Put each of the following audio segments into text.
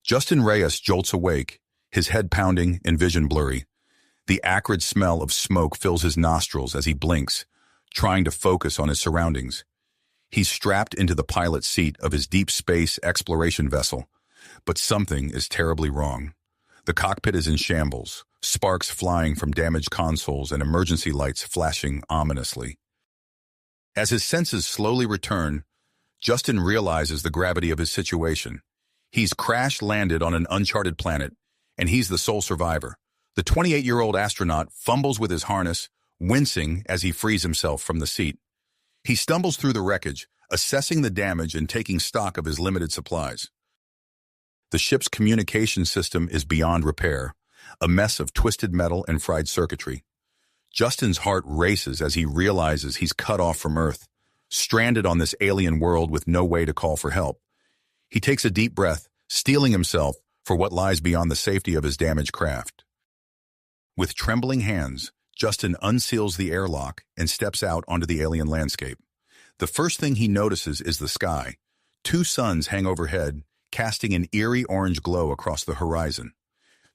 Justin Reyes jolts awake, his head pounding and vision blurry. The acrid smell of smoke fills his nostrils as he blinks, trying to focus on his surroundings. He's strapped into the pilot seat of his deep space exploration vessel, but something is terribly wrong. The cockpit is in shambles, sparks flying from damaged consoles and emergency lights flashing ominously. As his senses slowly return, Justin realizes the gravity of his situation. He's crash-landed on an uncharted planet, and he's the sole survivor. The 28-year-old astronaut fumbles with his harness, wincing as he frees himself from the seat. He stumbles through the wreckage, assessing the damage and taking stock of his limited supplies. The ship's communication system is beyond repair, a mess of twisted metal and fried circuitry. Justin's heart races as he realizes he's cut off from Earth, stranded on this alien world with no way to call for help. He takes a deep breath, steeling himself for what lies beyond the safety of his damaged craft. With trembling hands, Justin unseals the airlock and steps out onto the alien landscape. The first thing he notices is the sky. 2 suns hang overhead, casting an eerie orange glow across the horizon.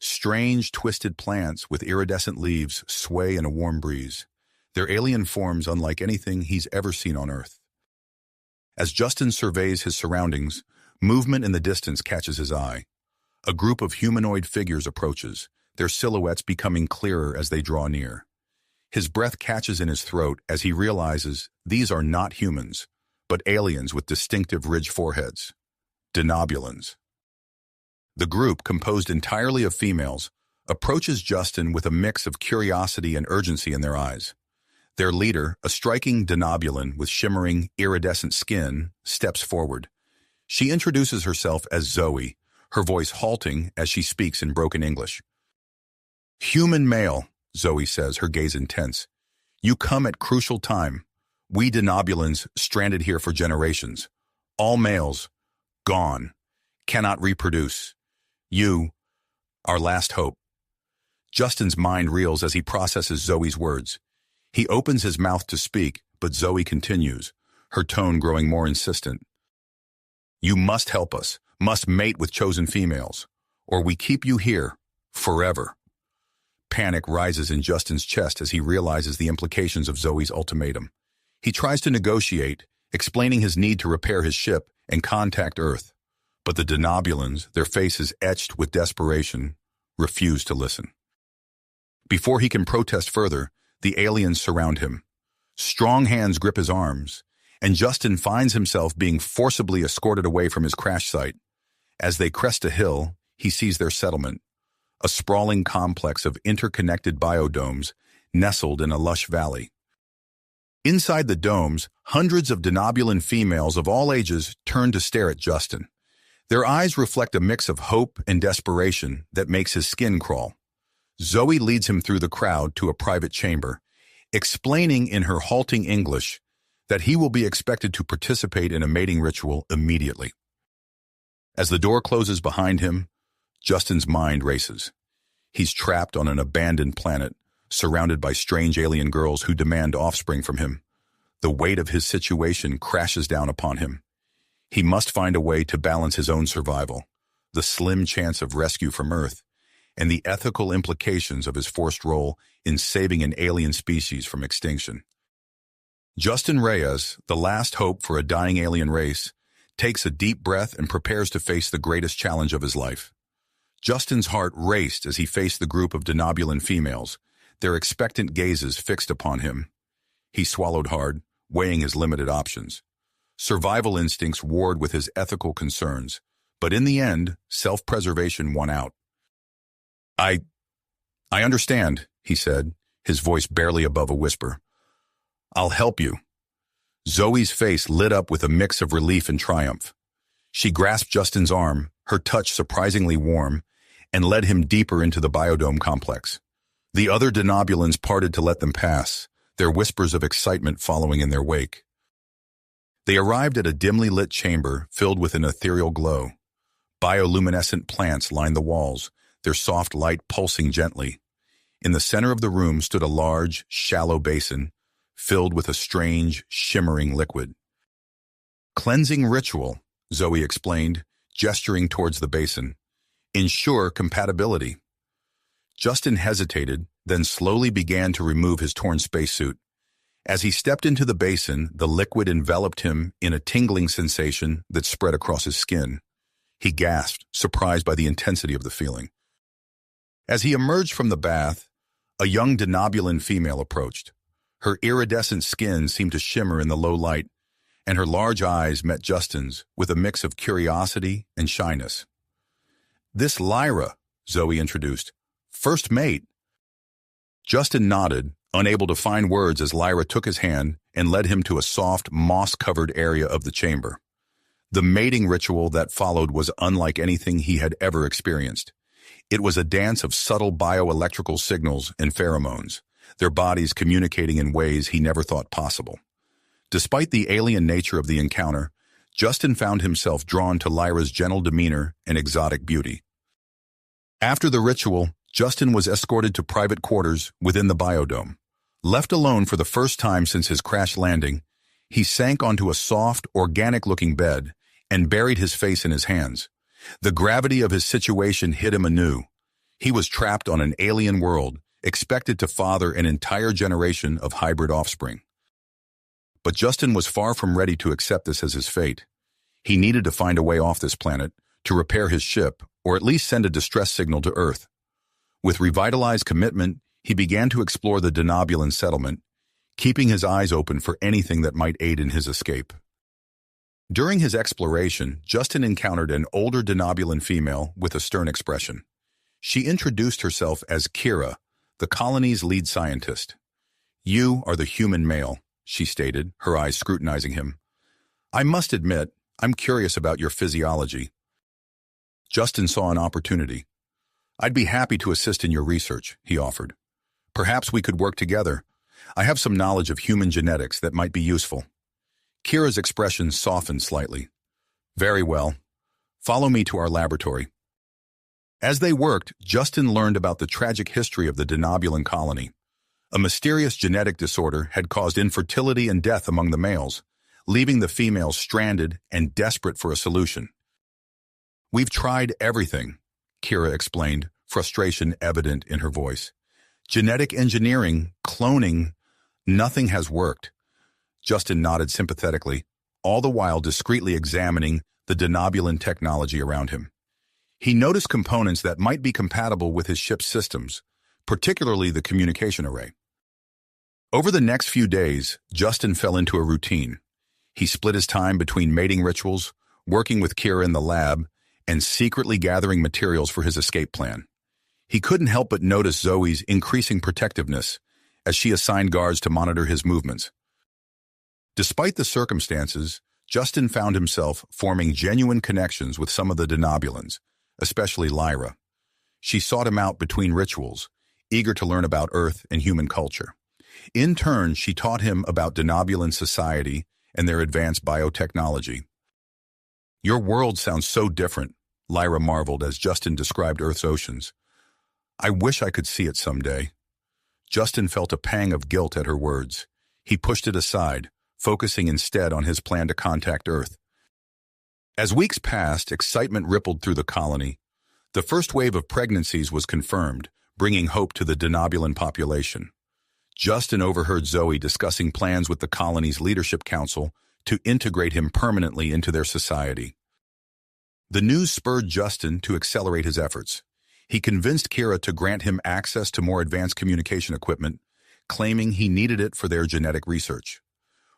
Strange, twisted plants with iridescent leaves sway in a warm breeze, their alien forms unlike anything he's ever seen on Earth. As Justin surveys his surroundings, movement in the distance catches his eye. A group of humanoid figures approaches, their silhouettes becoming clearer as they draw near. His breath catches in his throat as he realizes these are not humans, but aliens with distinctive ridged foreheads. Denobulans. The group, composed entirely of females, approaches Justin with a mix of curiosity and urgency in their eyes. Their leader, a striking Denobulan with shimmering, iridescent skin, steps forward. She introduces herself as Zoe, her voice halting as she speaks in broken English. "Human male," Zoe says, her gaze intense. "You come at crucial time. We Denobulans stranded here for generations. All males, gone, cannot reproduce. You, our last hope." Justin's mind reels as he processes Zoe's words. He opens his mouth to speak, but Zoe continues, her tone growing more insistent. "You must help us, must mate with chosen females, or we keep you here, forever." Panic rises in Justin's chest as he realizes the implications of Zoe's ultimatum. He tries to negotiate, explaining his need to repair his ship and contact Earth. But the Denobulans, their faces etched with desperation, refuse to listen. Before he can protest further, the aliens surround him. Strong hands grip his arms, and Justin finds himself being forcibly escorted away from his crash site. As they crest a hill, he sees their settlement, a sprawling complex of interconnected biodomes nestled in a lush valley. Inside the domes, hundreds of Denobulan females of all ages turn to stare at Justin. Their eyes reflect a mix of hope and desperation that makes his skin crawl. Zoe leads him through the crowd to a private chamber, explaining in her halting English that he will be expected to participate in a mating ritual immediately. As the door closes behind him, Justin's mind races. He's trapped on an abandoned planet, surrounded by strange alien girls who demand offspring from him. The weight of his situation crashes down upon him. He must find a way to balance his own survival, the slim chance of rescue from Earth, and the ethical implications of his forced role in saving an alien species from extinction. Justin Reyes, the last hope for a dying alien race, takes a deep breath and prepares to face the greatest challenge of his life. Justin's heart raced as he faced the group of Denobulan females, their expectant gazes fixed upon him. He swallowed hard, weighing his limited options. Survival instincts warred with his ethical concerns, but in the end, self-preservation won out. I understand," he said, his voice barely above a whisper. "I'll help you." Zoe's face lit up with a mix of relief and triumph. She grasped Justin's arm, her touch surprisingly warm, and led him deeper into the biodome complex. The other Denobulans parted to let them pass, their whispers of excitement following in their wake. They arrived at a dimly lit chamber filled with an ethereal glow. Bioluminescent plants lined the walls, their soft light pulsing gently. In the center of the room stood a large, shallow basin, filled with a strange, shimmering liquid. "Cleansing ritual," Zoe explained, gesturing towards the basin. Ensure compatibility. Justin hesitated, then slowly began to remove his torn spacesuit. As he stepped into the basin, the liquid enveloped him in a tingling sensation that spread across his skin. He gasped, surprised by the intensity of the feeling. As he emerged from the bath, a young denobulan female approached. Her iridescent skin seemed to shimmer in the low light, and her large eyes met Justin's with a mix of curiosity and shyness. "This Lyra," Zoe introduced. "First mate." Justin nodded, unable to find words as Lyra took his hand and led him to a soft, moss-covered area of the chamber. The mating ritual that followed was unlike anything he had ever experienced. It was a dance of subtle bioelectrical signals and pheromones, their bodies communicating in ways he never thought possible. Despite the alien nature of the encounter, Justin found himself drawn to Lyra's gentle demeanor and exotic beauty. After the ritual, Justin was escorted to private quarters within the biodome. Left alone for the first time since his crash landing, he sank onto a soft, organic-looking bed and buried his face in his hands. The gravity of his situation hit him anew. He was trapped on an alien world, expected to father an entire generation of hybrid offspring. But Justin was far from ready to accept this as his fate. He needed to find a way off this planet, to repair his ship, or at least send a distress signal to Earth. With revitalized commitment, he began to explore the denobulan settlement, keeping his eyes open for anything that might aid in his escape. During his exploration, Justin encountered an older denobulan female with a stern expression. She introduced herself as Kira, the colony's lead scientist. "You are the human male," she stated, her eyes scrutinizing him. "I must admit, I'm curious about your physiology." Justin saw an opportunity. "I'd be happy to assist in your research," he offered. "Perhaps we could work together. I have some knowledge of human genetics that might be useful." Kira's expression softened slightly. "Very well. Follow me to our laboratory." As they worked, Justin learned about the tragic history of the denobulan colony. A mysterious genetic disorder had caused infertility and death among the males, leaving the females stranded and desperate for a solution. "We've tried everything," Kira explained, frustration evident in her voice. "Genetic engineering, cloning, nothing has worked." Justin nodded sympathetically, all the while discreetly examining the denobulan technology around him. He noticed components that might be compatible with his ship's systems, particularly the communication array. Over the next few days, Justin fell into a routine. He split his time between mating rituals, working with Kira in the lab, and secretly gathering materials for his escape plan. He couldn't help but notice Zoe's increasing protectiveness as she assigned guards to monitor his movements. Despite the circumstances, Justin found himself forming genuine connections with some of the denobulans, especially Lyra. She sought him out between rituals, eager to learn about Earth and human culture. In turn, she taught him about denobulan society and their advanced biotechnology. "Your world sounds so different," Lyra marveled as Justin described Earth's oceans. "I wish I could see it someday." Justin felt a pang of guilt at her words. He pushed it aside, focusing instead on his plan to contact Earth. As weeks passed, excitement rippled through the colony. The first wave of pregnancies was confirmed, bringing hope to the denobulan population. Justin overheard Zoe discussing plans with the colony's leadership council to integrate him permanently into their society. The news spurred Justin to accelerate his efforts. He convinced Kira to grant him access to more advanced communication equipment, claiming he needed it for their genetic research.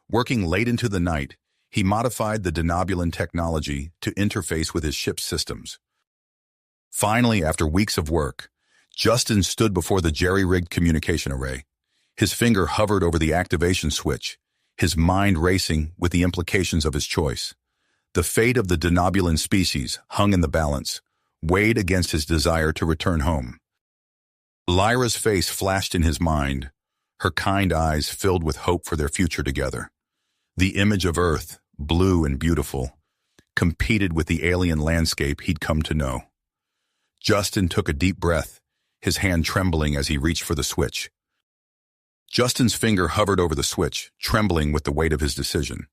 Working late into the night, he modified the denobulan technology to interface with his ship's systems. Finally, after weeks of work, Justin stood before the jerry-rigged communication array. His finger hovered over the activation switch, his mind racing with the implications of his choice. The fate of the denobulan species hung in the balance, weighed against his desire to return home. Lyra's face flashed in his mind, her kind eyes filled with hope for their future together. The image of Earth, blue and beautiful, competed with the alien landscape he'd come to know. Justin took a deep breath, his hand trembling as he reached for the switch. Justin's finger hovered over the switch, trembling with the weight of his decision.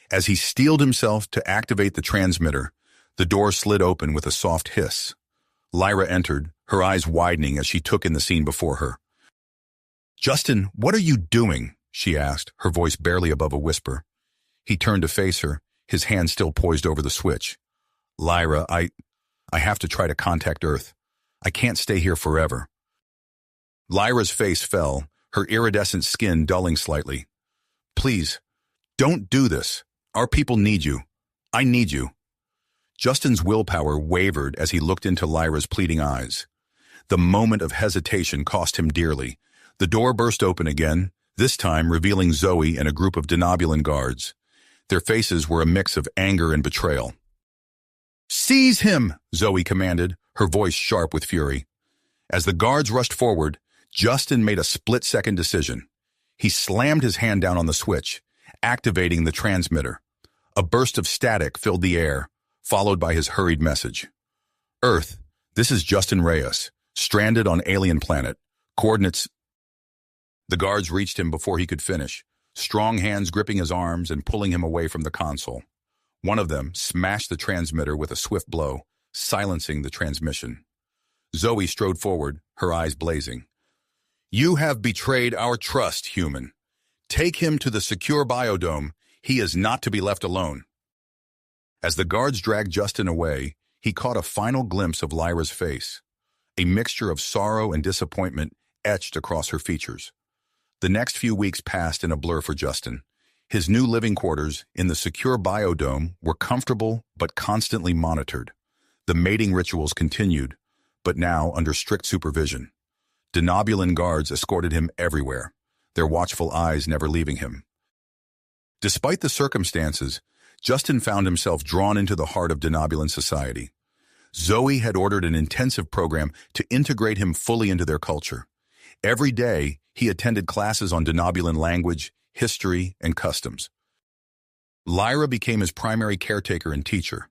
As he steeled himself to activate the transmitter, the door slid open with a soft hiss. Lyra entered, her eyes widening as she took in the scene before her. "Justin, what are you doing?" she asked, her voice barely above a whisper. He turned to face her, his hand still poised over the switch. "Lyra, I have to try to contact Earth. I can't stay here forever." Lyra's face fell, her iridescent skin dulling slightly. "Please, don't do this. Our people need you. I need you." Justin's willpower wavered as he looked into Lyra's pleading eyes. The moment of hesitation cost him dearly. The door burst open again, this time revealing Zoe and a group of Denobulan guards. Their faces were a mix of anger and betrayal. "Seize him!" Zoe commanded, her voice sharp with fury. As the guards rushed forward, Justin made a split-second decision. He slammed his hand down on the switch, activating the transmitter. A burst of static filled the air, followed by his hurried message. "Earth, this is Justin Reyes, stranded on alien planet. Coordinates..." The guards reached him before he could finish, strong hands gripping his arms and pulling him away from the console. One of them smashed the transmitter with a swift blow, silencing the transmission. Zoe strode forward, her eyes blazing. "You have betrayed our trust, human. Take him to the secure biodome. He is not to be left alone." As the guards dragged Justin away, he caught a final glimpse of Lyra's face. A mixture of sorrow and disappointment etched across her features. The next few weeks passed in a blur for Justin. His new living quarters in the secure biodome were comfortable but constantly monitored. The mating rituals continued, but now under strict supervision. Denobulan guards escorted him everywhere, their watchful eyes never leaving him. Despite the circumstances, Justin found himself drawn into the heart of Denobulan society. Zoe had ordered an intensive program to integrate him fully into their culture. Every day, he attended classes on Denobulan language, history, and customs. Lyra became his primary caretaker and teacher,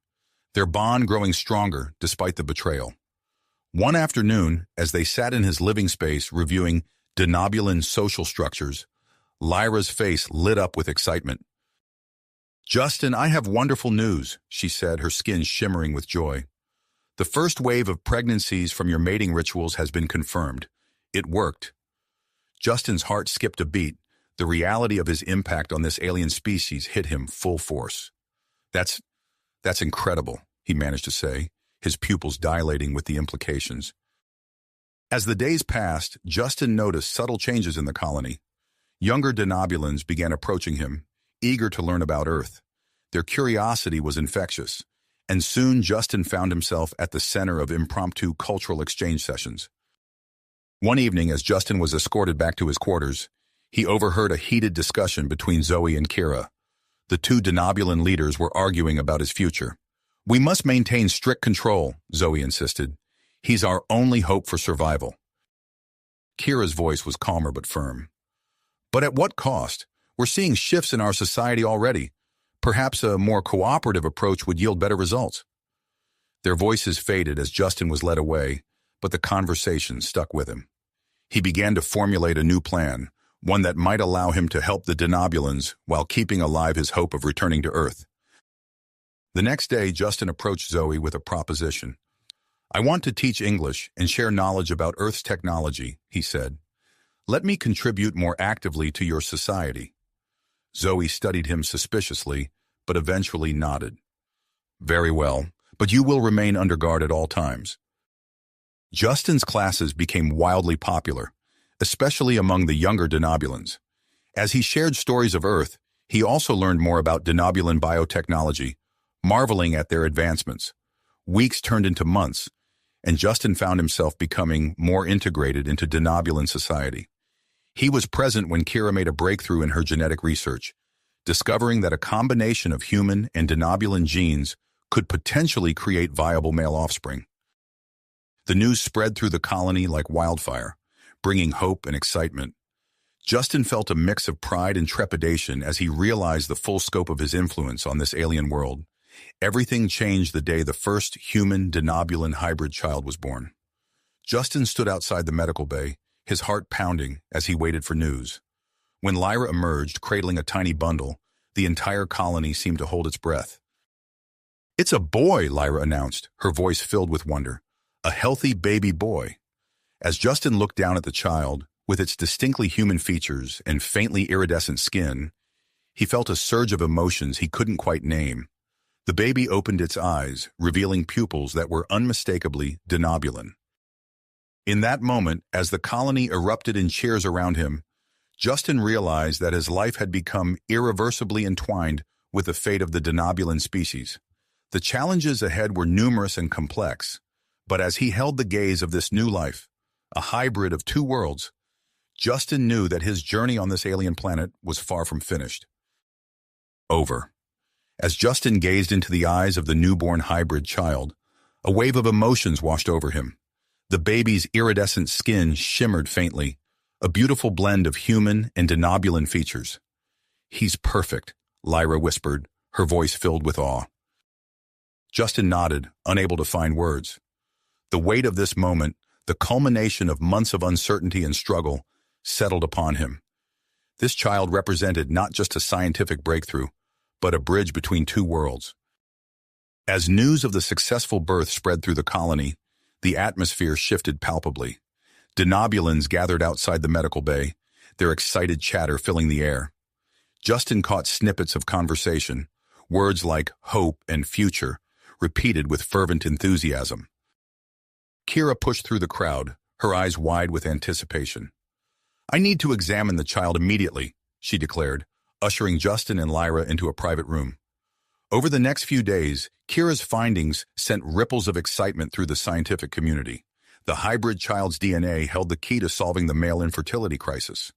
their bond growing stronger despite the betrayal. One afternoon, as they sat in his living space reviewing Denobulan social structures, Lyra's face lit up with excitement. "Justin, I have wonderful news," she said, her skin shimmering with joy. "The first wave of pregnancies from your mating rituals has been confirmed. It worked." Justin's heart skipped a beat. The reality of his impact on this alien species hit him full force. That's incredible," he managed to say, his pupils dilating with the implications. As the days passed, Justin noticed subtle changes in the colony. Younger Denobulans began approaching him, eager to learn about Earth. Their curiosity was infectious, and soon Justin found himself at the center of impromptu cultural exchange sessions. One evening, as Justin was escorted back to his quarters, he overheard a heated discussion between Zoe and Kira. The two Denobulan leaders were arguing about his future. "We must maintain strict control," Zoe insisted. "He's our only hope for survival." Kira's voice was calmer but firm. "But at what cost? We're seeing shifts in our society already. Perhaps a more cooperative approach would yield better results." Their voices faded as Justin was led away, but the conversation stuck with him. He began to formulate a new plan, one that might allow him to help the Denobulans while keeping alive his hope of returning to Earth. The next day, Justin approached Zoe with a proposition. "I want to teach English and share knowledge about Earth's technology," he said. "Let me contribute more actively to your society." Zoe studied him suspiciously, but eventually nodded. "Very well, but you will remain under guard at all times." Justin's classes became wildly popular, especially among the younger Denobulans. As he shared stories of Earth, he also learned more about Denobulan biotechnology, marveling at their advancements. Weeks turned into months, and Justin found himself becoming more integrated into Denobulan society. He was present when Kira made a breakthrough in her genetic research, discovering that a combination of human and Denobulan genes could potentially create viable male offspring. The news spread through the colony like wildfire, bringing hope and excitement. Justin felt a mix of pride and trepidation as he realized the full scope of his influence on this alien world. Everything changed the day the first human Denobulan hybrid child was born. Justin stood outside the medical bay, his heart pounding as he waited for news. When Lyra emerged, cradling a tiny bundle, the entire colony seemed to hold its breath. "It's a boy," Lyra announced, her voice filled with wonder. a healthy baby boy. As Justin looked down at the child, with its distinctly human features and faintly iridescent skin, he felt a surge of emotions he couldn't quite name. The baby opened its eyes, revealing pupils that were unmistakably denobulan. In that moment, as the colony erupted in cheers around him, Justin realized that his life had become irreversibly entwined with the fate of the denobulan species. The challenges ahead were numerous and complex, but as he held the gaze of this new life, a hybrid of two worlds, Justin knew that his journey on this alien planet was far from finished. Over. As Justin gazed into the eyes of the newborn hybrid child, a wave of emotions washed over him. The baby's iridescent skin shimmered faintly, a beautiful blend of human and denobulan features. "He's perfect," Lyra whispered, her voice filled with awe. Justin nodded, unable to find words. The weight of this moment, the culmination of months of uncertainty and struggle, settled upon him. This child represented not just a scientific breakthrough, but a bridge between two worlds. As news of the successful birth spread through the colony, the atmosphere shifted palpably. Denobulans gathered outside the medical bay, their excited chatter filling the air. Justin caught snippets of conversation, words like hope and future, repeated with fervent enthusiasm. Kira pushed through the crowd, her eyes wide with anticipation. "I need to examine the child immediately," she declared, ushering Justin and Lyra into a private room. Over the next few days, Kira's findings sent ripples of excitement through the scientific community. The hybrid child's DNA held the key to solving the male infertility crisis.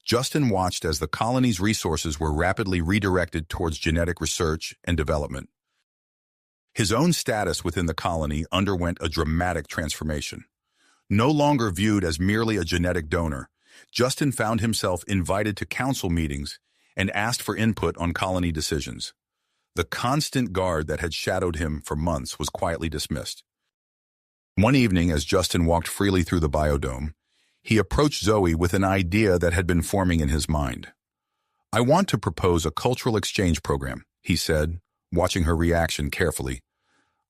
Justin watched as the colony's resources were rapidly redirected towards genetic research and development. His own status within the colony underwent a dramatic transformation. No longer viewed as merely a genetic donor, Justin found himself invited to council meetings and asked for input on colony decisions. The constant guard that had shadowed him for months was quietly dismissed. One evening, as Justin walked freely through the biodome, he approached Zoe with an idea that had been forming in his mind. "I want to propose a cultural exchange program," he said, watching her reaction carefully.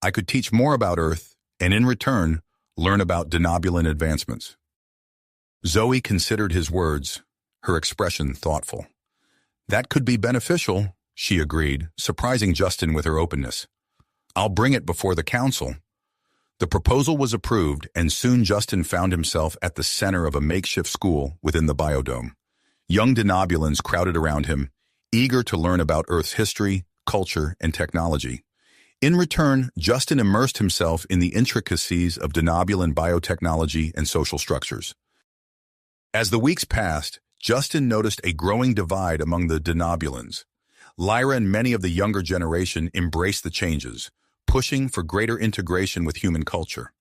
"I could teach more about Earth, and in return, learn about denobulan advancements." Zoe considered his words, her expression thoughtful. "That could be beneficial," she agreed, surprising Justin with her openness. "I'll bring it before the council." The proposal was approved, and soon Justin found himself at the center of a makeshift school within the biodome. Young denobulans crowded around him, eager to learn about Earth's history, culture, and technology. In return, Justin immersed himself in the intricacies of denobulan biotechnology and social structures. As the weeks passed, Justin noticed a growing divide among the denobulans. Lyra and many of the younger generation embraced the changes, pushing for greater integration with human culture.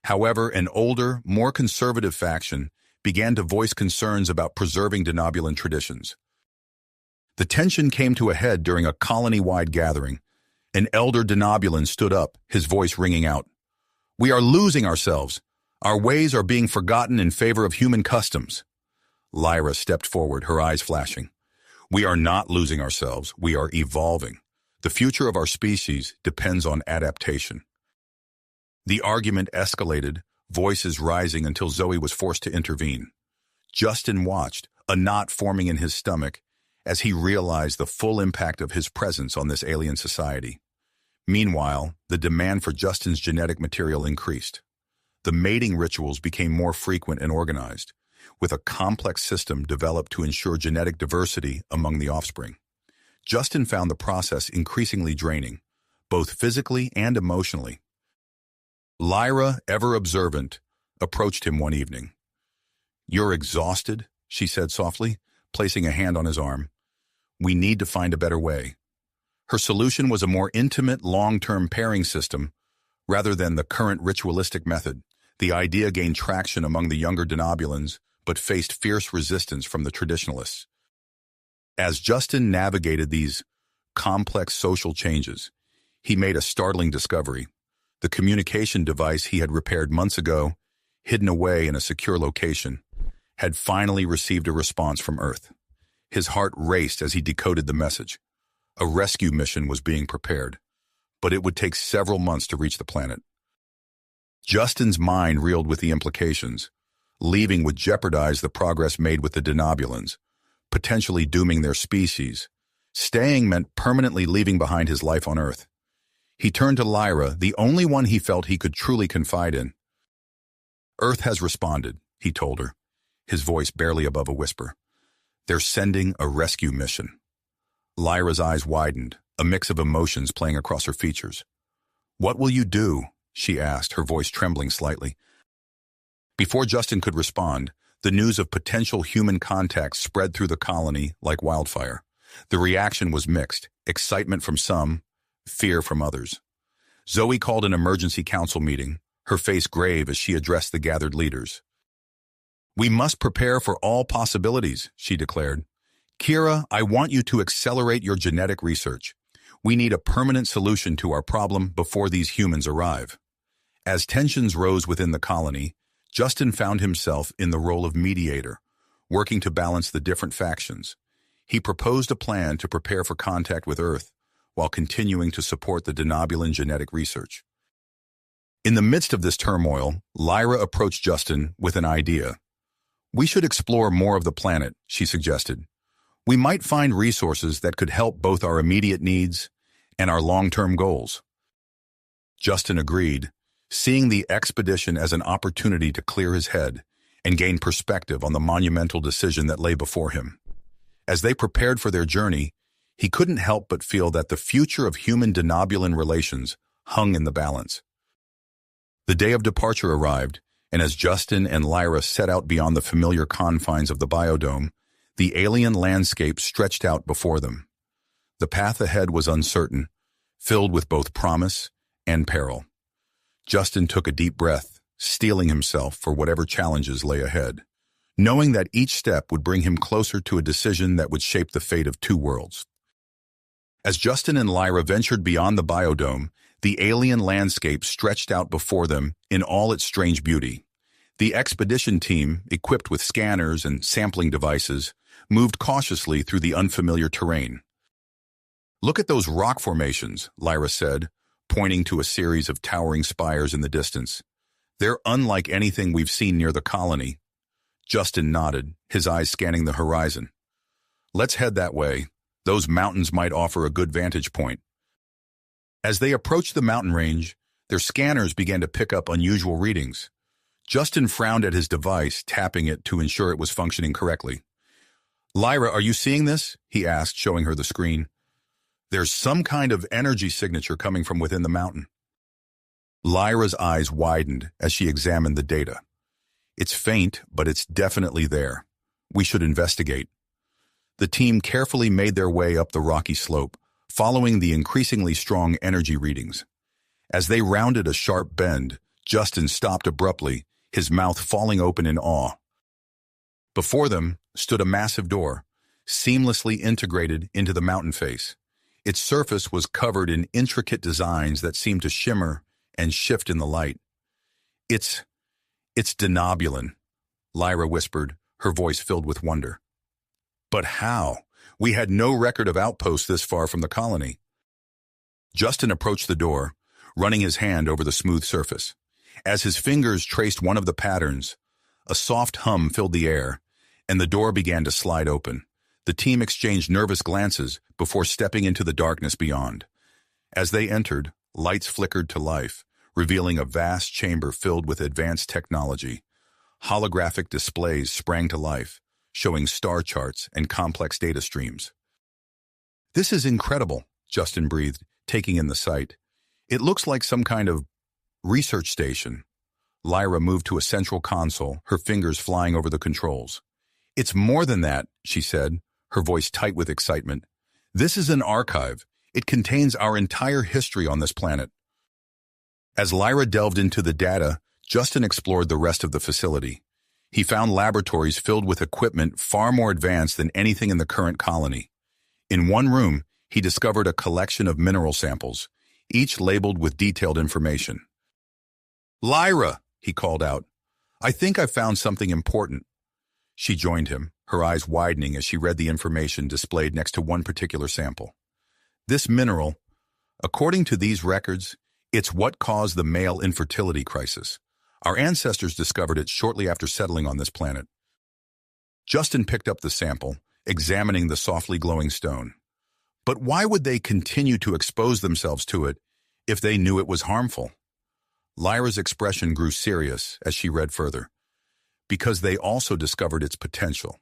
However, an older, more conservative faction began to voice concerns about preserving denobulan traditions. The tension came to a head during a colony-wide gathering. An elder denobulan stood up, his voice ringing out. "We are losing ourselves. Our ways are being forgotten in favor of human customs." Lyra stepped forward, her eyes flashing. "We are not losing ourselves. We are evolving. The future of our species depends on adaptation." The argument escalated, voices rising until Zoe was forced to intervene. Justin watched, a knot forming in his stomach, as he realized the full impact of his presence on this alien society. Meanwhile, the demand for Justin's genetic material increased. The mating rituals became more frequent and organized, with a complex system developed to ensure genetic diversity among the offspring. Justin found the process increasingly draining, both physically and emotionally. Lyra, ever observant, approached him one evening. "You're exhausted," she said softly, placing a hand on his arm. "We need to find a better way." Her solution was a more intimate, long-term pairing system rather than the current ritualistic method. The idea gained traction among the younger denobulans, but faced fierce resistance from the traditionalists. As Justin navigated these complex social changes, he made a startling discovery. The communication device he had repaired months ago, hidden away in a secure location, had finally received a response from Earth. His heart raced as he decoded the message. A rescue mission was being prepared, but it would take several months to reach the planet. Justin's mind reeled with the implications. Leaving would jeopardize the progress made with the denobulans, potentially dooming their species. Staying meant permanently leaving behind his life on Earth. He turned to Lyra, the only one he felt he could truly confide in. "Earth has responded," he told her, his voice barely above a whisper. "They're sending a rescue mission." Lyra's eyes widened, a mix of emotions playing across her features. "What will you do?" she asked, her voice trembling slightly. Before Justin could respond, the news of potential human contact spread through the colony like wildfire. The reaction was mixed, excitement from some, fear from others. Zoe called an emergency council meeting, her face grave as she addressed the gathered leaders. "We must prepare for all possibilities," she declared. "Kira, I want you to accelerate your genetic research. We need a permanent solution to our problem before these humans arrive." As tensions rose within the colony, Justin found himself in the role of mediator, working to balance the different factions. He proposed a plan to prepare for contact with Earth, while continuing to support the denobulan genetic research. In the midst of this turmoil, Lyra approached Justin with an idea. "We should explore more of the planet," she suggested. "We might find resources that could help both our immediate needs and our long-term goals." Justin agreed, seeing the expedition as an opportunity to clear his head and gain perspective on the monumental decision that lay before him. As they prepared for their journey, he couldn't help but feel that the future of human-denobulan relations hung in the balance. The day of departure arrived, and as Justin and Lyra set out beyond the familiar confines of the biodome, the alien landscape stretched out before them. The path ahead was uncertain, filled with both promise and peril. Justin took a deep breath, steeling himself for whatever challenges lay ahead, knowing that each step would bring him closer to a decision that would shape the fate of two worlds. As Justin and Lyra ventured beyond the biodome, the alien landscape stretched out before them in all its strange beauty. The expedition team, equipped with scanners and sampling devices, moved cautiously through the unfamiliar terrain. "Look at those rock formations," Lyra said, pointing to a series of towering spires in the distance. "They're unlike anything we've seen near the colony." Justin nodded, his eyes scanning the horizon. "Let's head that way. Those mountains might offer a good vantage point." As they approached the mountain range, their scanners began to pick up unusual readings. Justin frowned at his device, tapping it to ensure it was functioning correctly. "Lyra, are you seeing this?" he asked, showing her the screen. "There's some kind of energy signature coming from within the mountain." Lyra's eyes widened as she examined the data. "It's faint, but it's definitely there. We should investigate." The team carefully made their way up the rocky slope, following the increasingly strong energy readings. As they rounded a sharp bend, Justin stopped abruptly, his mouth falling open in awe. Before them stood a massive door, seamlessly integrated into the mountain face. Its surface was covered in intricate designs that seemed to shimmer and shift in the light. It's denobulan," Lyra whispered, her voice filled with wonder. "But how? We had no record of outposts this far from the colony." Justin approached the door, running his hand over the smooth surface. As his fingers traced one of the patterns, a soft hum filled the air, and the door began to slide open. The team exchanged nervous glances before stepping into the darkness beyond. As they entered, lights flickered to life, revealing a vast chamber filled with advanced technology. Holographic displays sprang to life, showing star charts and complex data streams. "This is incredible," Justin breathed, taking in the sight. "It looks like some kind of research station." Lyra moved to a central console, her fingers flying over the controls. "It's more than that," she said, her voice tight with excitement. "This is an archive. It contains our entire history on this planet." As Lyra delved into the data, Justin explored the rest of the facility. He found laboratories filled with equipment far more advanced than anything in the current colony. In one room, he discovered a collection of mineral samples, each labeled with detailed information. "Lyra," he called out, "I think I found something important." She joined him, her eyes widening as she read the information displayed next to one particular sample. "This mineral, according to these records, It's what caused the male infertility crisis. Our ancestors discovered it shortly after settling on this planet. Justin picked up the sample, examining the softly glowing stone. But why would they continue to expose themselves to it if they knew it was harmful? Lyra's expression grew serious as she read further. Because they also discovered its potential.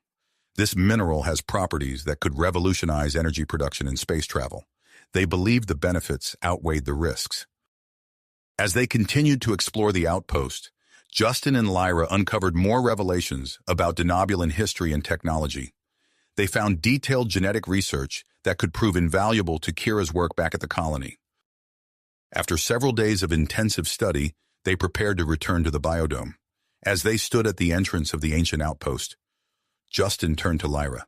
This mineral has properties that could revolutionize energy production and space travel. They believed the benefits outweighed the risks. As they continued to explore the outpost, Justin and Lyra uncovered more revelations about denobulan history and technology. They found detailed genetic research that could prove invaluable to Kira's work back at the colony. After several days of intensive study, they prepared to return to the biodome. As they stood at the entrance of the ancient outpost, Justin turned to Lyra.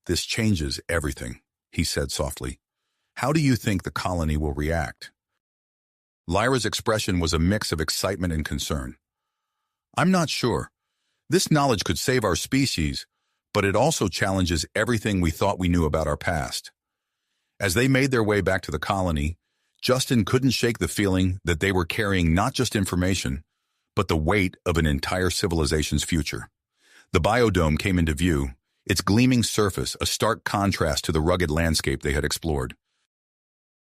"This changes everything," he said softly. "How do you think the colony will react?" Lyra's expression was a mix of excitement and concern. "I'm not sure. This knowledge could save our species, but it also challenges everything we thought we knew about our past." As they made their way back to the colony, Justin couldn't shake the feeling that they were carrying not just information, but the weight of an entire civilization's future. The biodome came into view, its gleaming surface a stark contrast to the rugged landscape they had explored.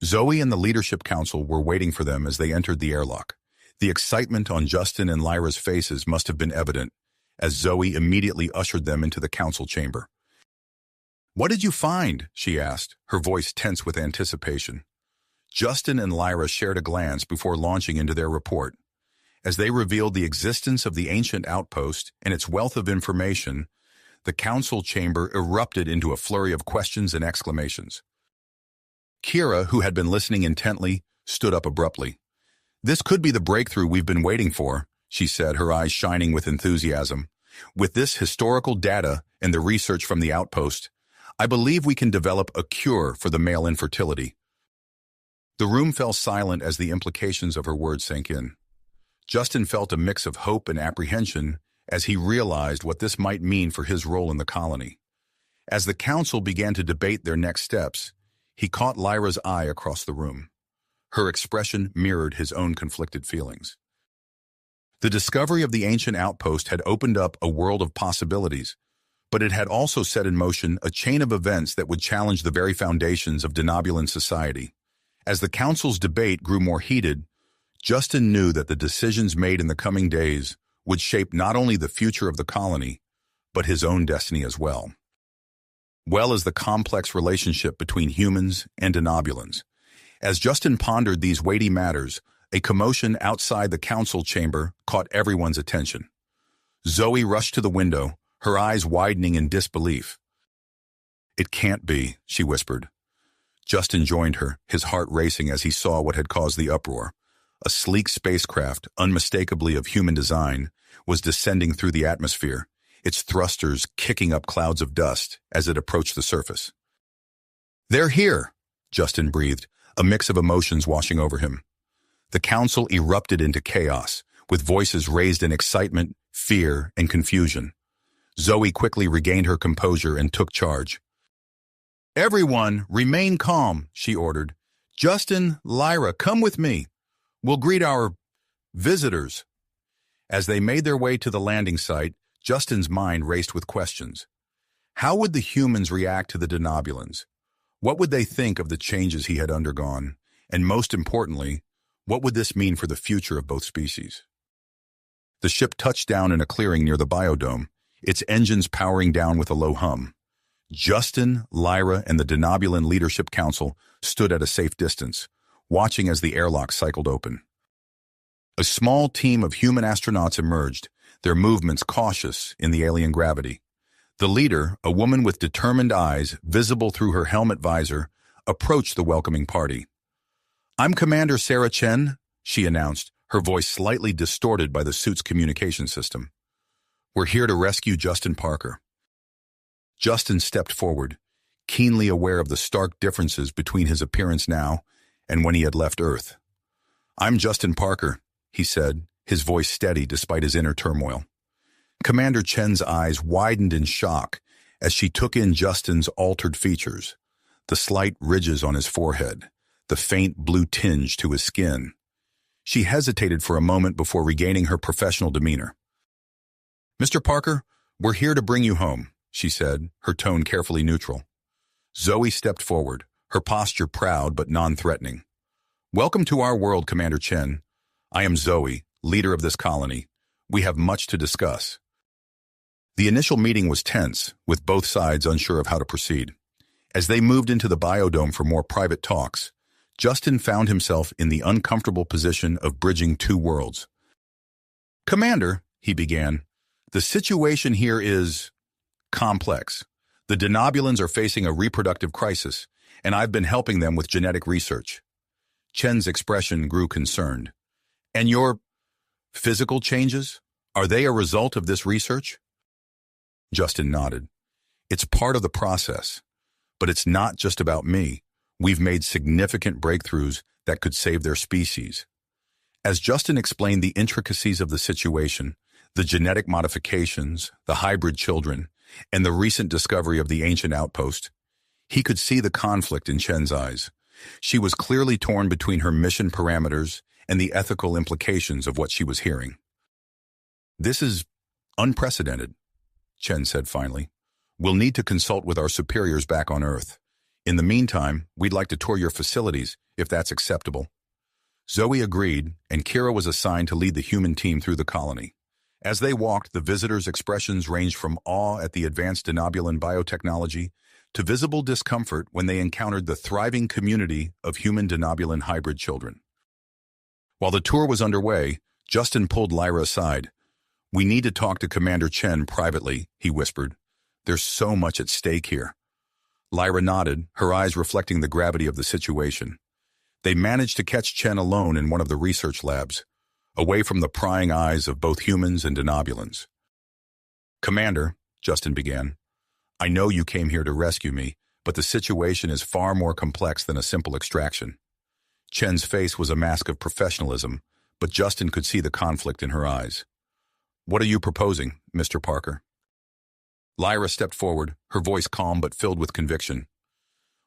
Zoe and the Leadership Council were waiting for them as they entered the airlock. The excitement on Justin and Lyra's faces must have been evident, as Zoe immediately ushered them into the council chamber. "What did you find?" she asked, her voice tense with anticipation. Justin and Lyra shared a glance before launching into their report. As they revealed the existence of the ancient outpost and its wealth of information, the council chamber erupted into a flurry of questions and exclamations. Kira, who had been listening intently, stood up abruptly. "This could be the breakthrough we've been waiting for," she said, her eyes shining with enthusiasm. "With this historical data and the research from the outpost, I believe we can develop a cure for the male infertility." The room fell silent as the implications of her words sank in. Justin felt a mix of hope and apprehension as he realized what this might mean for his role in the colony. As the council began to debate their next steps, he caught Lyra's eye across the room. Her expression mirrored his own conflicted feelings. The discovery of the ancient outpost had opened up a world of possibilities, but it had also set in motion a chain of events that would challenge the very foundations of denobulan society. As the council's debate grew more heated, Justin knew that the decisions made in the coming days would shape not only the future of the colony, but his own destiny as well. As the complex relationship between humans and denobulans. As Justin pondered these weighty matters, a commotion outside the council chamber caught everyone's attention. Zoe rushed to the window, her eyes widening in disbelief. "It can't be," she whispered. Justin joined her, his heart racing as he saw what had caused the uproar. A sleek spacecraft, unmistakably of human design, was descending through the atmosphere, its thrusters kicking up clouds of dust as it approached the surface. "They're here," Justin breathed, a mix of emotions washing over him. The council erupted into chaos, with voices raised in excitement, fear, and confusion. Zoe quickly regained her composure and took charge. "Everyone, remain calm," she ordered. "Justin, Lyra, come with me. We'll greet our visitors." As they made their way to the landing site, Justin's mind raced with questions. How would the humans react to the denobulans? What would they think of the changes he had undergone? And most importantly, what would this mean for the future of both species? The ship touched down in a clearing near the biodome, its engines powering down with a low hum. Justin, Lyra, and the Denobulan Leadership Council stood at a safe distance, watching as the airlock cycled open. A small team of human astronauts emerged, their movements cautious in the alien gravity. The leader, a woman with determined eyes visible through her helmet visor, approached the welcoming party. "I'm Commander Sarah Chen," she announced, her voice slightly distorted by the suit's communication system. "We're here to rescue Justin Parker." Justin stepped forward, keenly aware of the stark differences between his appearance now and when he had left Earth. "I'm Justin Parker," he said, his voice steady despite his inner turmoil. Commander Chen's eyes widened in shock as she took in Justin's altered features, the slight ridges on his forehead, the faint blue tinge to his skin. She hesitated for a moment before regaining her professional demeanor. "Mr. Parker, we're here to bring you home," she said, her tone carefully neutral. Zoe stepped forward, her posture proud but non-threatening. "Welcome to our world, Commander Chen. I am Zoe, leader of this colony. We have much to discuss." The initial meeting was tense, with both sides unsure of how to proceed. As they moved into the biodome for more private talks, Justin found himself in the uncomfortable position of bridging two worlds. "Commander," he began, "the situation here is complex. The denobulans are facing a reproductive crisis, and I've been helping them with genetic research." Chen's expression grew concerned. "And your physical changes? Are they a result of this research?" Justin nodded. "It's part of the process, but it's not just about me. We've made significant breakthroughs that could save their species." As Justin explained the intricacies of the situation, the genetic modifications, the hybrid children, and the recent discovery of the ancient outpost, he could see the conflict in Chen's eyes. She was clearly torn between her mission parameters and the ethical implications of what she was hearing. "This is unprecedented," Chen said finally. "We'll need to consult with our superiors back on Earth. In the meantime, we'd like to tour your facilities, if that's acceptable." Zoe agreed, and Kira was assigned to lead the human team through the colony. As they walked, the visitors' expressions ranged from awe at the advanced denobulan biotechnology to visible discomfort when they encountered the thriving community of human denobulan hybrid children. While the tour was underway, Justin pulled Lyra aside. "We need to talk to Commander Chen privately," he whispered. "There's so much at stake here." Lyra nodded, her eyes reflecting the gravity of the situation. They managed to catch Chen alone in one of the research labs, away from the prying eyes of both humans and denobulans. "Commander," Justin began, "I know you came here to rescue me, but the situation is far more complex than a simple extraction." Chen's face was a mask of professionalism, but Justin could see the conflict in her eyes. "What are you proposing, Mr. Parker?" Lyra stepped forward, her voice calm but filled with conviction.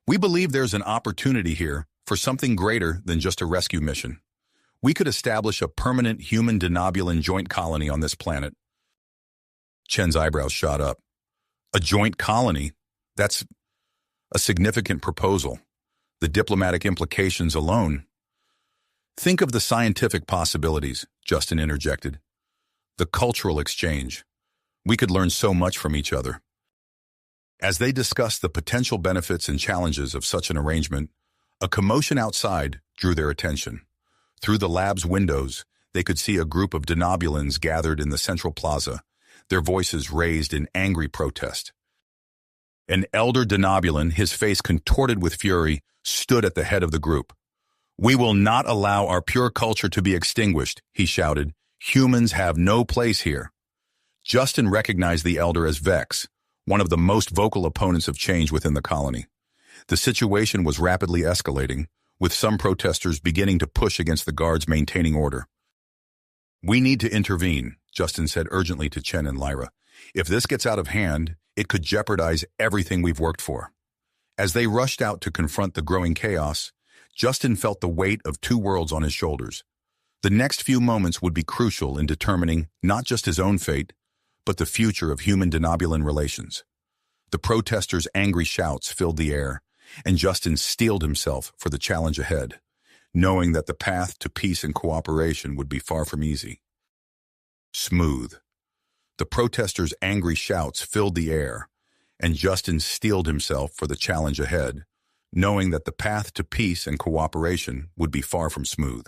"We believe there's an opportunity here for something greater than just a rescue mission. We could establish a permanent human denobulan joint colony on this planet." Chen's eyebrows shot up. "A joint colony? That's a significant proposal. The diplomatic implications alone." "Think of the scientific possibilities," Justin interjected. "The cultural exchange. We could learn so much from each other." As they discussed the potential benefits and challenges of such an arrangement, a commotion outside drew their attention. Through the lab's windows, they could see a group of denobulans gathered in the central plaza, their voices raised in angry protest. An elder denobulan, his face contorted with fury, stood at the head of the group. "We will not allow our pure culture to be extinguished," he shouted. "Humans have no place here." Justin recognized the elder as Vex, one of the most vocal opponents of change within the colony. The situation was rapidly escalating, with some protesters beginning to push against the guards maintaining order. "We need to intervene," Justin said urgently to Chen and Lyra. "If this gets out of hand, it could jeopardize everything we've worked for." As they rushed out to confront the growing chaos, Justin felt the weight of two worlds on his shoulders. The next few moments would be crucial in determining not just his own fate, but the future of human denobulan relations. The protesters' angry shouts filled the air, and Justin steeled himself for the challenge ahead, knowing that the path to peace and cooperation would be far from easy. Smooth. The protesters' angry shouts filled the air, and Justin steeled himself for the challenge ahead, knowing that the path to peace and cooperation would be far from smooth.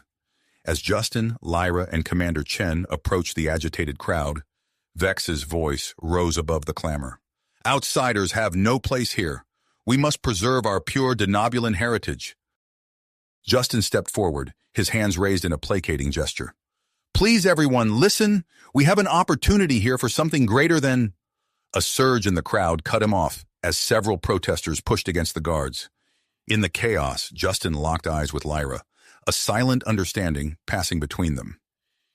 As Justin, Lyra, and Commander Chen approached the agitated crowd, Vex's voice rose above the clamor. "Outsiders have no place here. We must preserve our pure denobulan heritage." Justin stepped forward, his hands raised in a placating gesture. "Please, everyone, listen. We have an opportunity here for something greater than—" A surge in the crowd cut him off as several protesters pushed against the guards. In the chaos, Justin locked eyes with Lyra, a silent understanding passing between them.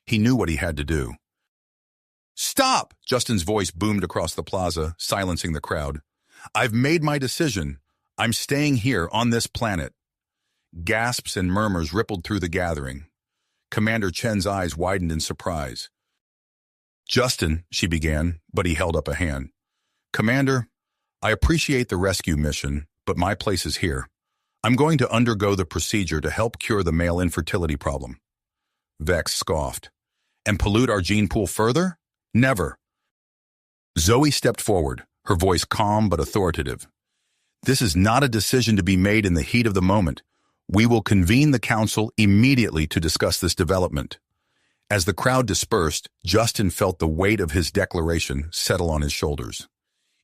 He knew what he had to do. "Stop!" Justin's voice boomed across the plaza, silencing the crowd. "I've made my decision. I'm staying here on this planet." Gasps and murmurs rippled through the gathering. Commander Chen's eyes widened in surprise. "Justin," she began, but he held up a hand. "Commander, I appreciate the rescue mission, but my place is here. I'm going to undergo the procedure to help cure the male infertility problem." Vex scoffed. "And pollute our gene pool further? Never." Zoe stepped forward, her voice calm but authoritative. "This is not a decision to be made in the heat of the moment. We will convene the council immediately to discuss this development." As the crowd dispersed, Justin felt the weight of his declaration settle on his shoulders.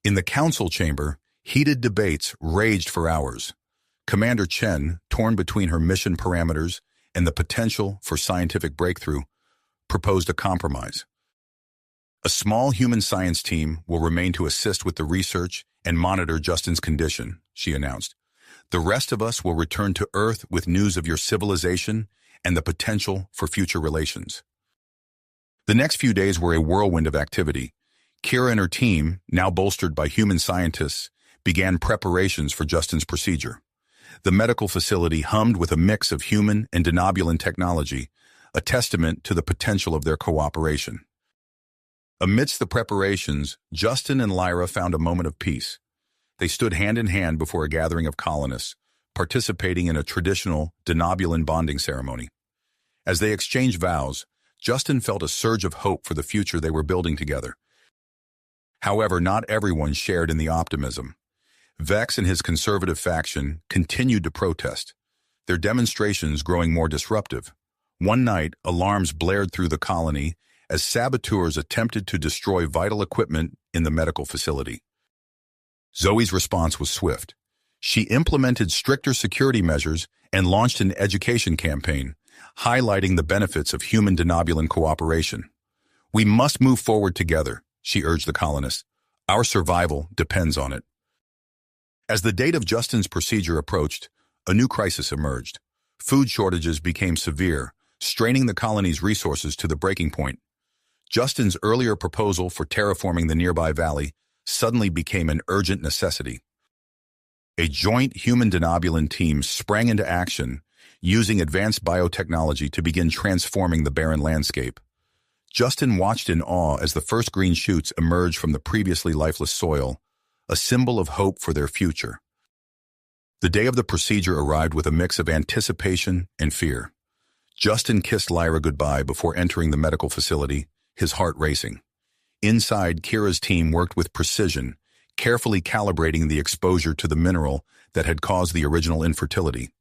In the council chamber, heated debates raged for hours. Commander Chen, torn between her mission parameters and the potential for scientific breakthrough, proposed a compromise. A small human science team will remain to assist with the research and monitor Justin's condition, she announced. "The rest of us will return to Earth with news of your civilization and the potential for future relations." The next few days were a whirlwind of activity. Kira and her team, now bolstered by human scientists, began preparations for Justin's procedure. The medical facility hummed with a mix of human and denobulan technology, a testament to the potential of their cooperation. Amidst the preparations, Justin and Lyra found a moment of peace. They stood hand in hand before a gathering of colonists, participating in a traditional denobulan bonding ceremony. As they exchanged vows, Justin felt a surge of hope for the future they were building together. However, not everyone shared in the optimism. Vex and his conservative faction continued to protest, their demonstrations growing more disruptive. One night, alarms blared through the colony as saboteurs attempted to destroy vital equipment in the medical facility. Zoe's response was swift. She implemented stricter security measures and launched an education campaign, highlighting the benefits of human denobulan cooperation. "We must move forward together," she urged the colonists. "Our survival depends on it." As the date of Justin's procedure approached, a new crisis emerged. Food shortages became severe, straining the colony's resources to the breaking point. Justin's earlier proposal for terraforming the nearby valley suddenly became an urgent necessity. A joint human denobulan team sprang into action, using advanced biotechnology to begin transforming the barren landscape. Justin watched in awe as the first green shoots emerged from the previously lifeless soil, a symbol of hope for their future. The day of the procedure arrived with a mix of anticipation and fear. Justin kissed Lyra goodbye before entering the medical facility, his heart racing. Inside, Kira's team worked with precision, carefully calibrating the exposure to the mineral that had caused the original infertility.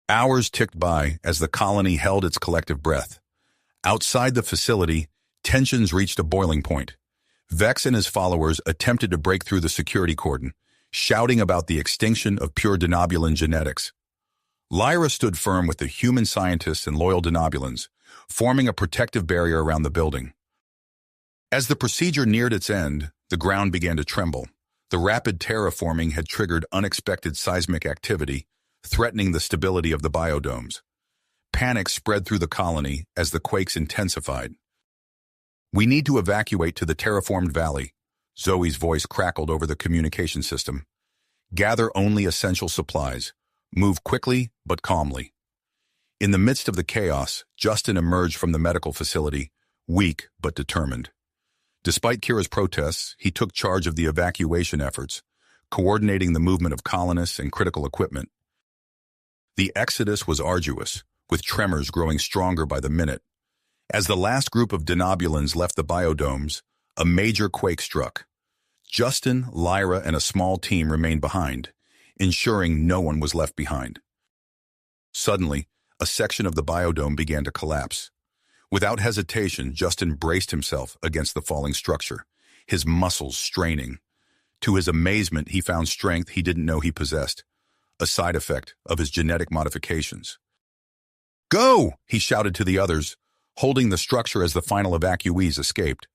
Hours ticked by as the colony held its collective breath. Outside the facility, tensions reached a boiling point. Vex and his followers attempted to break through the security cordon, shouting about the extinction of pure denobulan genetics. Lyra stood firm with the human scientists and loyal denobulans, forming a protective barrier around the building. As the procedure neared its end, the ground began to tremble. The rapid terraforming had triggered unexpected seismic activity, threatening the stability of the biodomes. Panic spread through the colony as the quakes intensified. "We need to evacuate to the terraformed valley," Zoe's voice crackled over the communication system. "Gather only essential supplies. Move quickly but calmly." In the midst of the chaos, Justin emerged from the medical facility, weak but determined. Despite Kira's protests, he took charge of the evacuation efforts, coordinating the movement of colonists and critical equipment. The exodus was arduous, with tremors growing stronger by the minute. As the last group of denobulans left the biodomes, a major quake struck. Justin, Lyra, and a small team remained behind, ensuring no one was left behind. Suddenly, a section of the biodome began to collapse. Without hesitation, Justin braced himself against the falling structure, his muscles straining. To his amazement, he found strength he didn't know he possessed, a side effect of his genetic modifications. "Go!" he shouted to the others, holding the structure as the final evacuees escaped.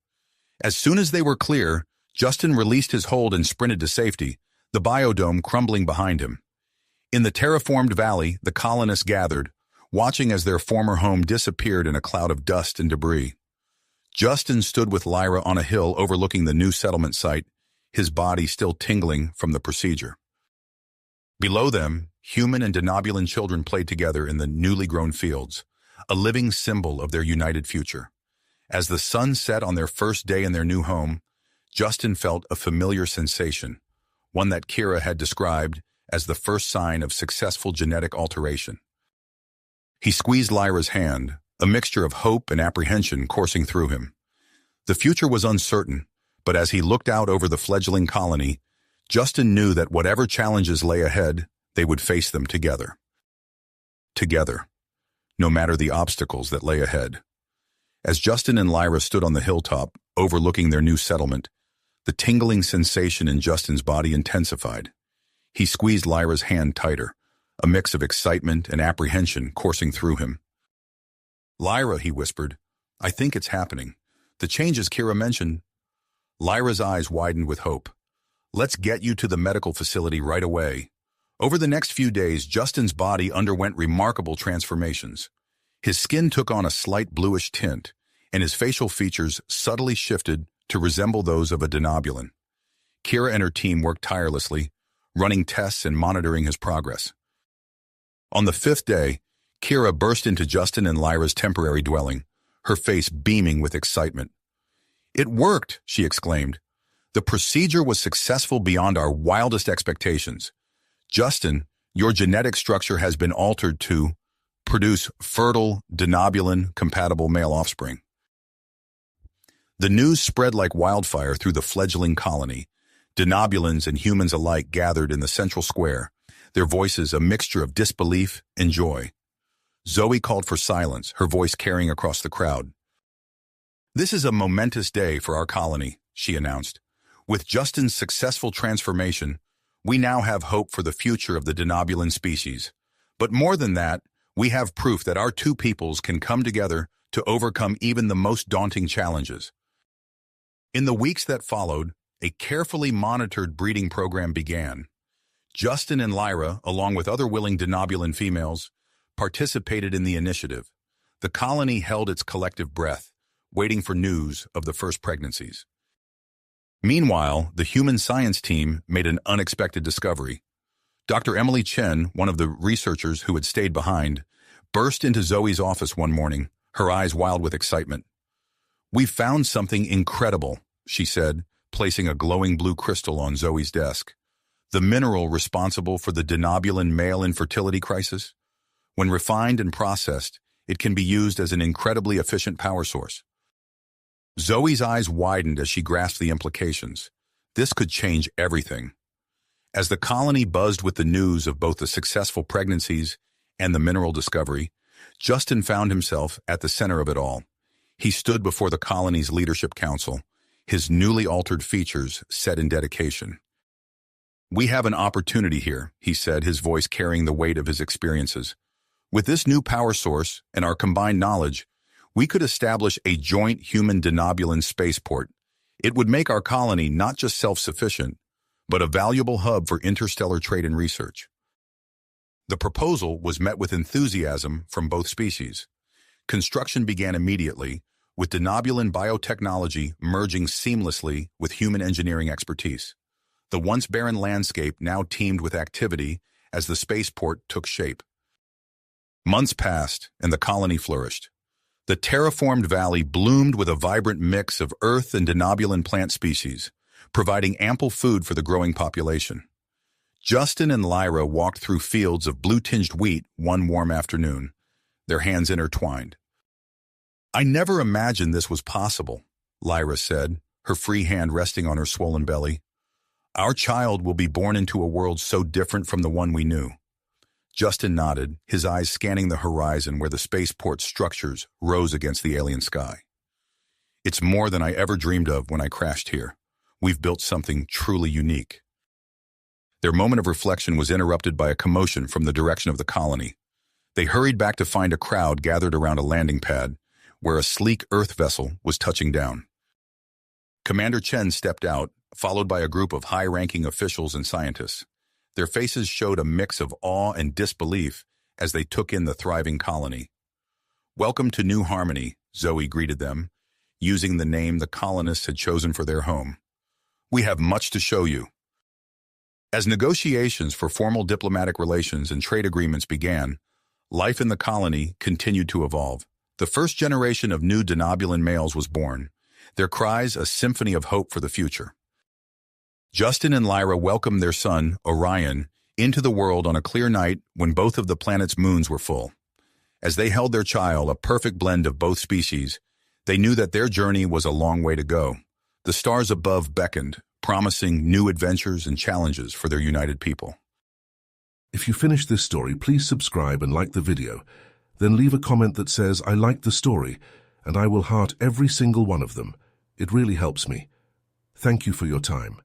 As soon as they were clear, Justin released his hold and sprinted to safety, the biodome crumbling behind him. In the terraformed valley, the colonists gathered, watching as their former home disappeared in a cloud of dust and debris. Justin stood with Lyra on a hill overlooking the new settlement site, his body still tingling from the procedure. Below them, human and denobulan children played together in the newly grown fields, a living symbol of their united future. As the sun set on their first day in their new home, Justin felt a familiar sensation, one that Kira had described as the first sign of successful genetic alteration. He squeezed Lyra's hand, a mixture of hope and apprehension coursing through him. The future was uncertain, but as he looked out over the fledgling colony, Justin knew that whatever challenges lay ahead, they would face them together. Together, no matter the obstacles that lay ahead. As Justin and Lyra stood on the hilltop, overlooking their new settlement, the tingling sensation in Justin's body intensified. He squeezed Lyra's hand tighter, a mix of excitement and apprehension coursing through him. "Lyra," he whispered, "I think it's happening. The changes Kira mentioned." Lyra's eyes widened with hope. "Let's get you to the medical facility right away." Over the next few days, Justin's body underwent remarkable transformations. His skin took on a slight bluish tint, and his facial features subtly shifted to resemble those of a denobulin. Kira and her team worked tirelessly, running tests and monitoring his progress. On the 5th day, Kira burst into Justin and Lyra's temporary dwelling, her face beaming with excitement. "It worked," she exclaimed. "The procedure was successful beyond our wildest expectations. Justin, your genetic structure has been altered to produce fertile, denobulin-compatible male offspring." The news spread like wildfire through the fledgling colony. Denobulins and humans alike gathered in the central square, their voices a mixture of disbelief and joy. Zoe called for silence, her voice carrying across the crowd. "This is a momentous day for our colony," she announced. "With Justin's successful transformation, we now have hope for the future of the denobulin species. But more than that, we have proof that our two peoples can come together to overcome even the most daunting challenges." In the weeks that followed, a carefully monitored breeding program began. Justin and Lyra, along with other willing denobulin females, participated in the initiative. The colony held its collective breath, waiting for news of the first pregnancies. Meanwhile, the human science team made an unexpected discovery. Dr. Emily Chen, one of the researchers who had stayed behind, burst into Zoe's office one morning, her eyes wild with excitement. "We've found something incredible," she said, placing a glowing blue crystal on Zoe's desk. "The mineral responsible for the denobulin male infertility crisis? When refined and processed, it can be used as an incredibly efficient power source." Zoe's eyes widened as she grasped the implications. This could change everything. As the colony buzzed with the news of both the successful pregnancies and the mineral discovery, Justin found himself at the center of it all. He stood before the colony's leadership council, his newly altered features set in dedication. "We have an opportunity here," he said, his voice carrying the weight of his experiences. "With this new power source and our combined knowledge, we could establish a joint human denobulin spaceport. It would make our colony not just self-sufficient, but a valuable hub for interstellar trade and research." The proposal was met with enthusiasm from both species. Construction began immediately, with denobulin biotechnology merging seamlessly with human engineering expertise. The once barren landscape now teemed with activity as the spaceport took shape. Months passed, and the colony flourished. The terraformed valley bloomed with a vibrant mix of earth and denobulin plant species, providing ample food for the growing population. Justin and Lyra walked through fields of blue-tinged wheat one warm afternoon, their hands intertwined. "I never imagined this was possible," Lyra said, her free hand resting on her swollen belly. "Our child will be born into a world so different from the one we knew." Justin nodded, his eyes scanning the horizon where the spaceport structures rose against the alien sky. "It's more than I ever dreamed of when I crashed here. We've built something truly unique." Their moment of reflection was interrupted by a commotion from the direction of the colony. They hurried back to find a crowd gathered around a landing pad, where a sleek Earth vessel was touching down. Commander Chen stepped out, followed by a group of high-ranking officials and scientists. Their faces showed a mix of awe and disbelief as they took in the thriving colony. "Welcome to New Harmony," Zoe greeted them, using the name the colonists had chosen for their home. "We have much to show you." As negotiations for formal diplomatic relations and trade agreements began, life in the colony continued to evolve. The first generation of new denobulan males was born, their cries a symphony of hope for the future. Justin and Lyra welcomed their son, Orion, into the world on a clear night when both of the planet's moons were full. As they held their child, a perfect blend of both species, they knew that their journey was a long way to go. The stars above beckoned, promising new adventures and challenges for their united people. If you finished this story, please subscribe and like the video. Then leave a comment that says, "I liked the story," and I will heart every single one of them. It really helps me. Thank you for your time.